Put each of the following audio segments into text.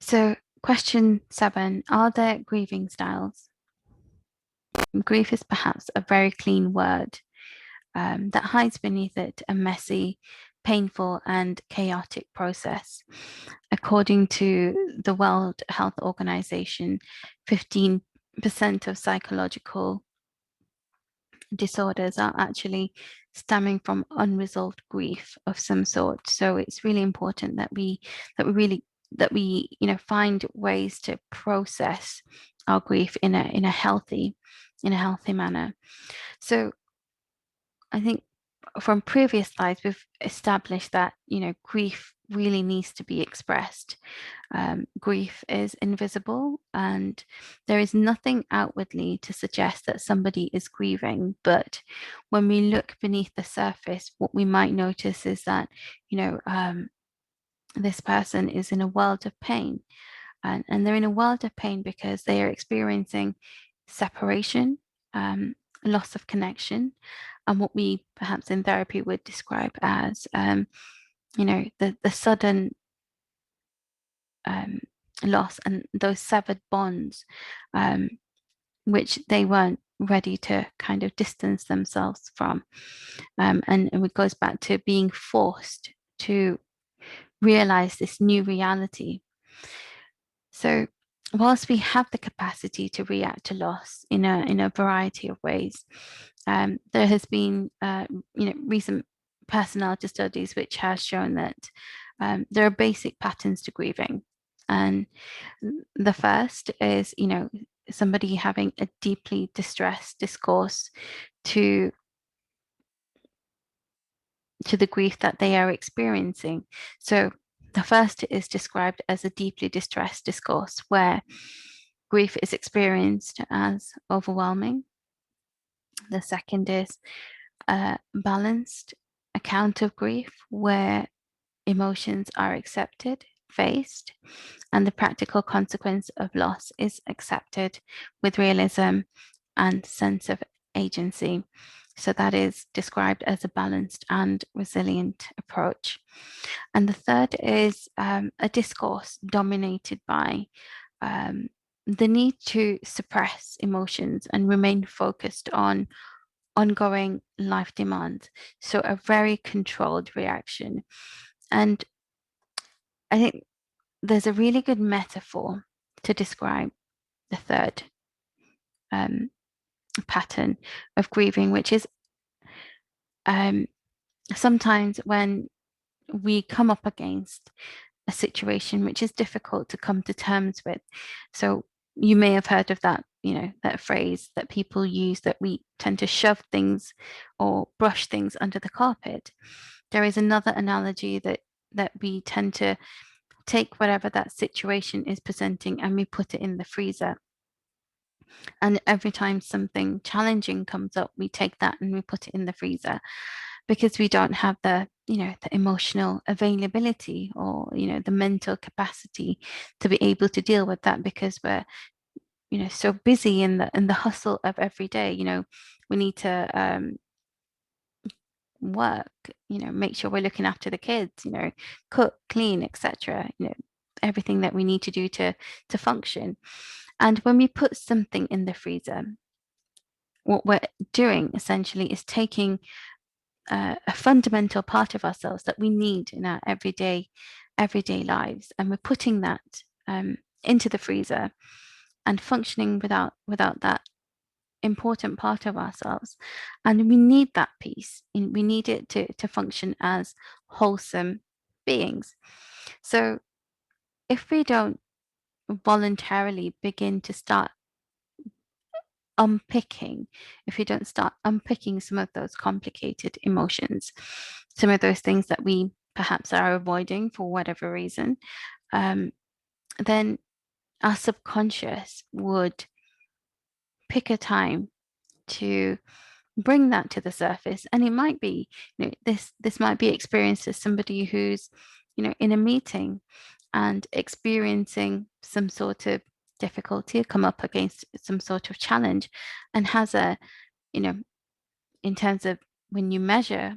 So question 7, are there grieving styles? Grief is perhaps a very clean word that hides beneath it a messy, painful, and chaotic process. According to the World Health Organization, 15% of psychological disorders are actually stemming from unresolved grief of some sort. So it's really important that we find ways to process our grief in a healthy manner. So I think from previous slides, we've established that, grief really needs to be expressed. Grief is invisible, and there is nothing outwardly to suggest that somebody is grieving. But when we look beneath the surface, what we might notice is that, this person is in a world of pain. And they're in a world of pain because they are experiencing separation, loss of connection, and what we perhaps in therapy would describe as, the sudden loss and those severed bonds, which they weren't ready to kind of distance themselves from. And it goes back to being forced to realize this new reality. So whilst we have the capacity to react to loss in a variety of ways, there has been recent personality studies which has shown that there are basic patterns to grieving. And the first is, somebody having a deeply distressed discourse to the grief that they are experiencing. So the first is described as a deeply distressed discourse where grief is experienced as overwhelming. The second is a balanced account of grief where emotions are accepted, faced, and the practical consequence of loss is accepted with realism and sense of agency. So that is described as a balanced and resilient approach. And the third is a discourse dominated by the need to suppress emotions and remain focused on ongoing life demands. So a very controlled reaction. And I think there's a really good metaphor to describe the third pattern of grieving, which is sometimes when we come up against a situation which is difficult to come to terms with. So you may have heard of that, that phrase that people use, that we tend to shove things or brush things under the carpet. There is another analogy that we tend to take whatever that situation is presenting and we put it in the freezer. And every time something challenging comes up, we take that and we put it in the freezer because we don't have the emotional availability or the mental capacity to be able to deal with that because we're so busy in the hustle of every day. We need to work, make sure we're looking after the kids, cook, clean, etc. Everything that we need to do to function. And when we put something in the freezer, what we're doing essentially is taking a fundamental part of ourselves that we need in our everyday lives, and we're putting that into the freezer and functioning without that important part of ourselves. And we need that peace. We need it to function as wholesome beings. So if we don't voluntarily begin to start unpicking, if we don't start unpicking some of those complicated emotions, some of those things that we perhaps are avoiding for whatever reason, then our subconscious would pick a time to bring that to the surface. And it might be, this might be experienced as somebody who's, in a meeting and experiencing some sort of difficulty, come up against some sort of challenge, and has in terms of when you measure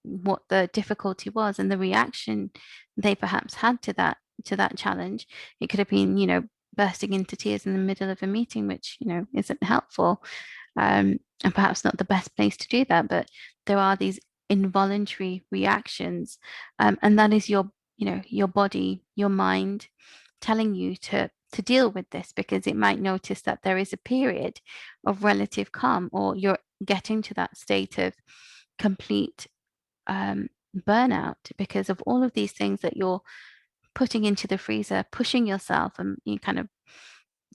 what the difficulty was and the reaction they perhaps had to that, that challenge. It could have been, bursting into tears in the middle of a meeting, which, isn't helpful, and perhaps not the best place to do that. But there are these involuntary reactions, and that is your body, your mind telling you to deal with this, because it might notice that there is a period of relative calm, or you're getting to that state of complete burnout because of all of these things that you're putting into the freezer, pushing yourself, and you kind of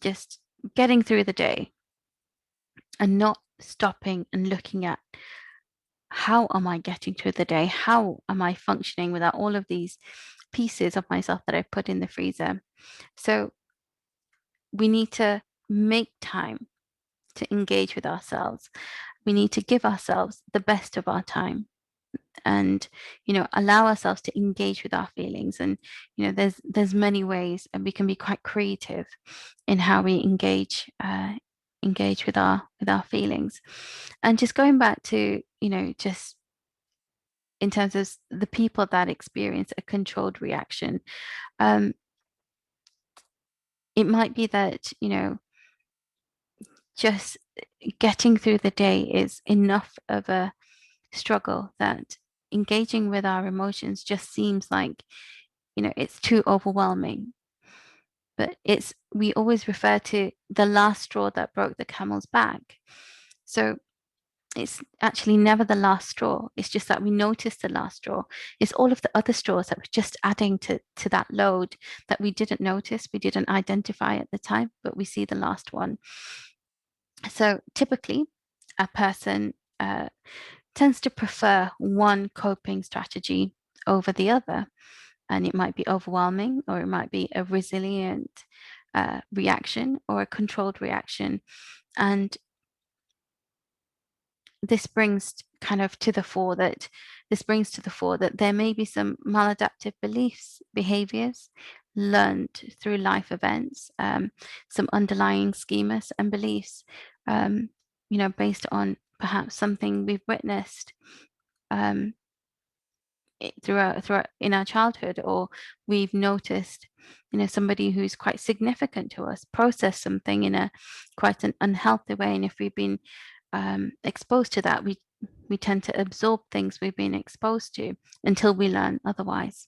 just getting through the day and not stopping and looking at, how am I getting through the day? How am I functioning without all of these pieces of myself that I put in the freezer? So we need to make time to engage with ourselves. We need to give ourselves the best of our time, and allow ourselves to engage with our feelings. And there's many ways, and we can be quite creative in how we engage with our feelings. And just going back to, just in terms of the people that experience a controlled reaction, um, it might be that, just getting through the day is enough of a struggle that engaging with our emotions just seems like, it's too overwhelming. But we always refer to the last straw that broke the camel's back. So it's actually never the last straw. It's just that we notice the last straw. It's all of the other straws that were just adding to that load that we didn't notice, we didn't identify at the time, but we see the last one. So typically, a person tends to prefer one coping strategy over the other. And it might be overwhelming, or it might be a resilient reaction, or a controlled reaction. And this brings to the fore that there may be some maladaptive beliefs, behaviors learned through life events, some underlying schemas and beliefs, based on perhaps something we've witnessed um, throughout in our childhood, or we've noticed, somebody who's quite significant to us process something in a quite an unhealthy way. And if we've been exposed to that, we tend to absorb things we've been exposed to until we learn otherwise.